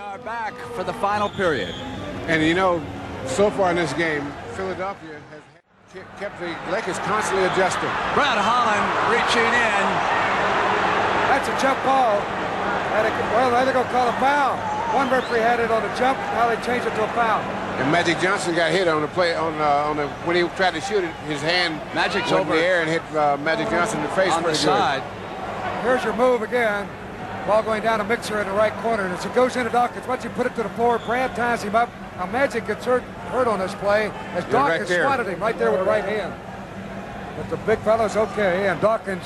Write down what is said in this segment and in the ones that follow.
are back for the final period. And you know, so far in this game, Philadelphia has kept the Lakers constantly adjusting. Brad Holland reaching in. That's a jump ball. Well, they're going to call a foul. One referee had it on a jump. Now they changed it to a foul. And Magic Johnson got hit on the play when he tried to shoot it. His hand Magic's went over in the air and hit Magic Johnson in the face. On the side. Here's your move again. Ball going down a mixer in the right corner. And as it goes into Dawkins, once you put it to the floor, Brad ties him up. Now Magic gets hurt on this play as Dawkins swatted him right there with the right hand. But the big fella's okay, and Dawkins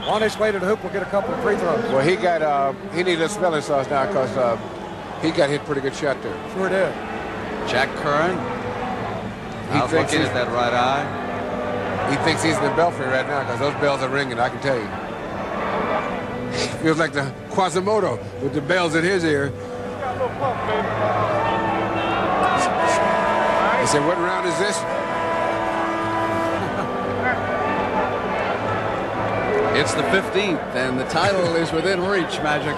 on his way to the hoop will get a couple of free throws. Well, he needed a smelling sauce now because he got hit pretty good shot there. Sure did. Jack Curran. He's looking at that right eye. He thinks he's in the belfry right now because those bells are ringing, I can tell you. Feels like the Quasimodo with the bells in his ear. He said, what round is this? It's the 15th, and the title is within reach, Magic.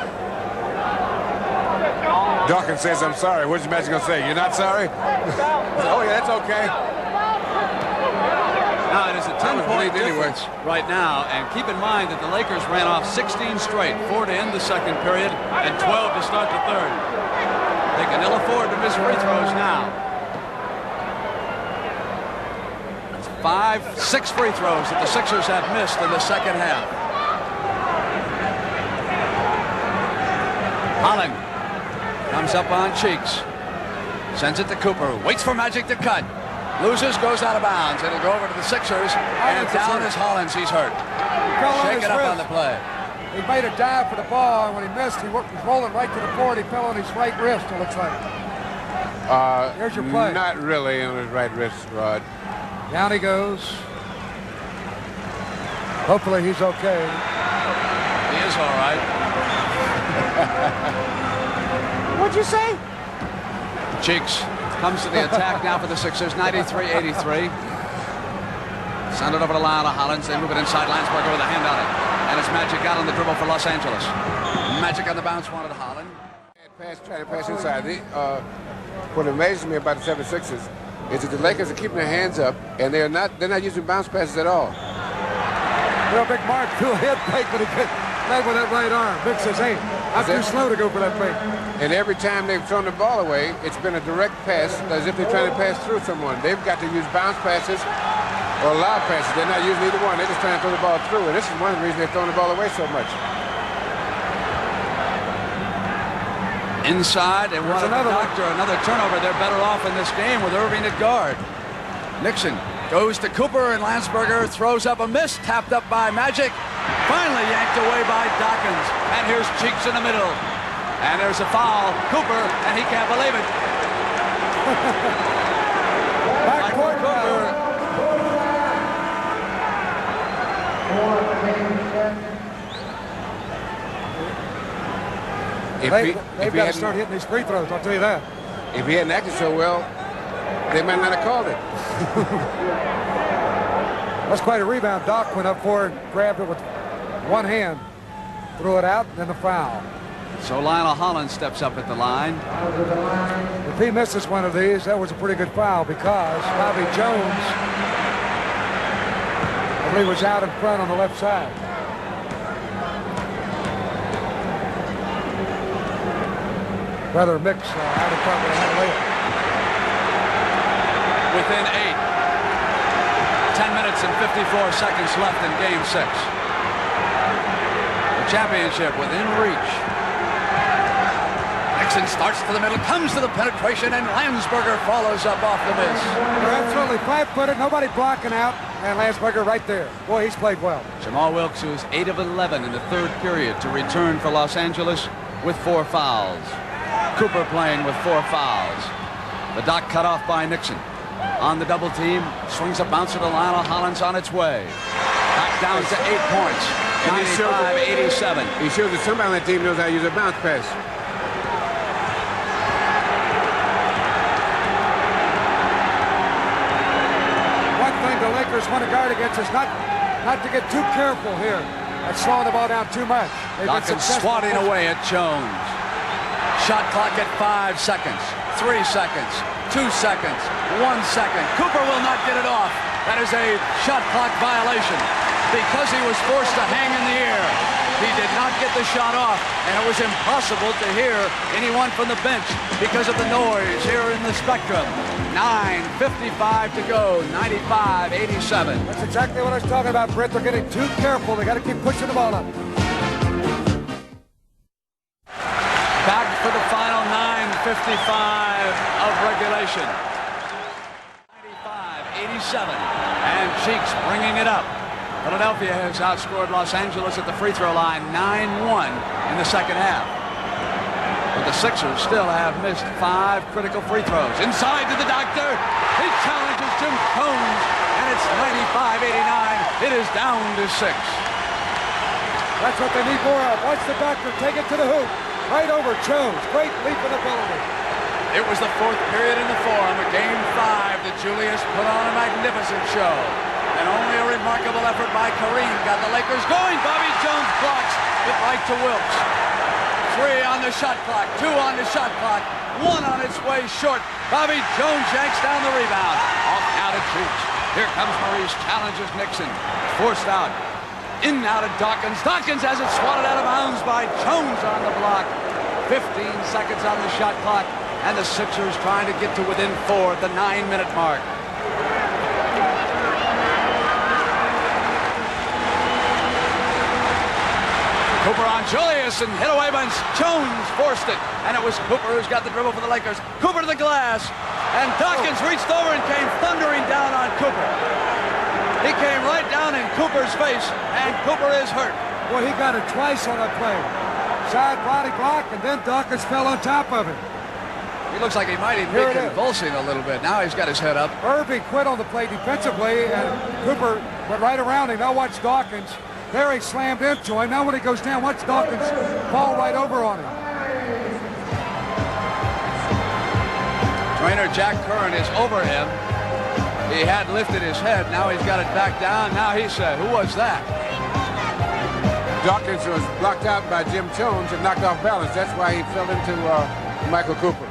Dawkins says, I'm sorry. What's Magic going to say? You're not sorry? Oh, yeah, that's okay. Now, it is a 10-point difference right now, and keep in mind that the Lakers ran off 16 straight, 4 to end the second period, and 12 to start the third. They can ill afford to miss free throws now. 6 free throws that the Sixers have missed in the second half. Holland comes up on Cheeks, sends it to Cooper, waits for Magic to cut. Loses, goes out of bounds. It'll go over to the Sixers, and down is Hollins. He's hurt. Shake it up on the play. He made a dive for the ball, and when he missed, he was rolling right to the board. He fell on his right wrist, it looks like. Here's your play. Not really on his right wrist, Rod. Down he goes. Hopefully he's okay. He is all right. What'd you say? Cheeks comes to the attack now for the Sixers, 93-83. Send it over to Lionel Hollins. They move it inside. Landsberger with a hand on it. And it's Magic out on the dribble for Los Angeles. Magic on the bounce wanted Holland. Trying to pass inside. What amazes me about the 76ers is that the Lakers are keeping their hands up, and they're not using bounce passes at all. Well, Big Mark threw a head fake, but he led with that right arm. Big says, hey, I'm too slow to go for that fake. And every time they've thrown the ball away, it's been a direct pass, as if they're trying to pass through someone. They've got to use bounce passes or lob passes. They're not using either one. They're just trying to throw the ball through, and this is one of the reasons they're throwing the ball away so much. Inside, and another turnover. They're better off in this game with Irving at guard. Nixon goes to Cooper, and Landsberger throws up a miss, tapped up by Magic. Finally yanked away by Dawkins. And here's Cheeks in the middle. And there's a foul. Cooper, and he can't believe it. Backcourt Cooper. They've got to start hitting these free throws, I'll tell you that. If he hadn't acted so well, they might not have called it. That's quite a rebound. Doc went up for it, grabbed it with one hand, threw it out, and then the foul. So Lionel Hollins steps up at the line. If he misses one of these, that was a pretty good foul because Bobby Jones, I believe, was out in front on the left side. Rather mix out in front with a hand layup. Within 8. 10 minutes and 54 seconds left in Game 6. The championship within reach. Nixon starts to the middle, comes to the penetration, and Landsberger follows up off the miss. They're absolutely flat-footed, nobody blocking out, and Landsberger right there. Boy, he's played well. Jamaal Wilkes, who is 8 of 11 in the third period, to return for Los Angeles with 4 fouls. Cooper playing with 4 fouls. The dot cut off by Nixon. On the double team, swings a bouncer to Lionel Hollins on its way. Back down to 8 points. 95-87. He shows that somebody on that team knows how to use a bounce pass. One thing the Lakers want to guard against is not to get too careful here. That's slowing the ball down too much. Dawkins swatting away at Jones. Shot clock at 5 seconds, 3 seconds, 2 seconds, 1 second. Cooper will not get it off. That is a shot clock violation because he was forced to hang in the air. He did not get the shot off, and it was impossible to hear anyone from the bench because of the noise here in the Spectrum. 9:55 to go, 95-87. That's exactly what I was talking about, Britt. They're getting too careful. They got to keep pushing the ball up. Back for the final 9:55 of regulation. 95-87, and Cheeks bringing it up. Philadelphia has outscored Los Angeles at the free throw line 9-1 in the second half. But the Sixers still have missed 5 critical free throws. Inside to the doctor. He challenges Jim Jones, and it's 95-89. It is down to 6. That's what they need more of. Watch the doctor take it to the hoop. Right over Jones. Great leap of ability. It was the 4th period in the form of Game 5 that Julius put on a magnificent show. And only a remarkable effort by Kareem got the Lakers going. Bobby Jones blocks it right to Wilkes. 3 on the shot clock, 2 on the shot clock, 1 on its way short. Bobby Jones yanks down the rebound. Off out of Cheeks. Here comes Maurice, challenges Nixon. Forced out. In and out of Dawkins. Dawkins has it swatted out of bounds by Jones on the block. 15 seconds on the shot clock. And the Sixers trying to get to within 4 at the 9-minute mark. Cooper on Julius and hit away by Jones, forced it. And it was Cooper who's got the dribble for the Lakers. Cooper to the glass. And Dawkins reached over and came thundering down on Cooper. He came right down in Cooper's face, and Cooper is hurt. Boy, he got it twice on that play. Side body block, and then Dawkins fell on top of him. He looks like he might even be convulsing a little bit. Now he's got his head up. Irving quit on the play defensively, and Cooper went right around him. Now watch Dawkins. There he slammed into him. Now when he goes down, watch Dawkins fall right over on him. Trainer Jack Curran is over him. He had lifted his head. Now he's got it back down. Now he said, who was that? Dawkins was blocked out by Jim Jones and knocked off balance. That's why he fell into Michael Cooper.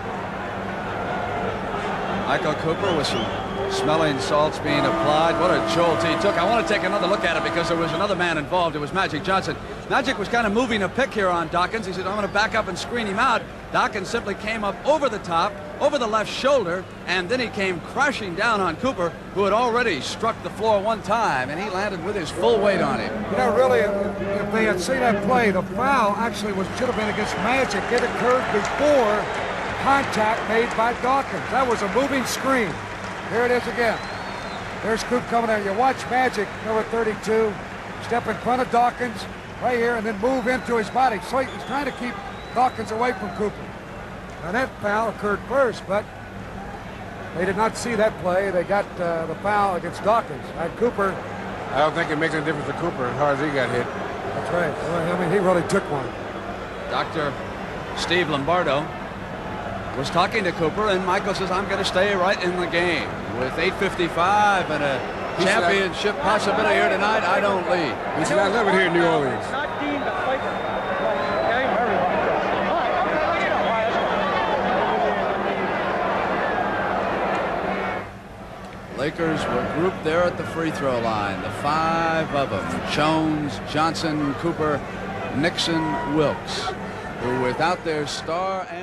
Michael Cooper with some smelling salts being applied. What a jolt he took. I want to take another look at it because there was another man involved. It was Magic Johnson. Magic was kind of moving a pick here on Dawkins. He said, I'm going to back up and screen him out. Dawkins simply came up over the top, over the left shoulder, and then he came crashing down on Cooper, who had already struck the floor one time, and he landed with his full weight on him. You know, really, if they had seen that play, the foul actually should have been against Magic. It occurred before contact made by Dawkins. That was a moving screen. Here it is again. There's Coop coming out. You watch Magic, number 32, step in front of Dawkins right here and then move into his body. So he's trying to keep Dawkins away from Cooper. Now that foul occurred first, but they did not see that play. They got the foul against Dawkins. Cooper. I don't think it makes any difference to Cooper as hard as he got hit. That's right. Well, I mean, he really took one. Dr. Steve Lombardo was talking to Cooper, and Michael says, I'm going to stay right in the game. With 8:55 and a championship possibility here tonight, I don't leave. He said, I love it here in New Orleans. Lakers were grouped there at the free throw line. The 5 of them, Jones, Johnson, Cooper, Nixon, Wilkes, who without their star and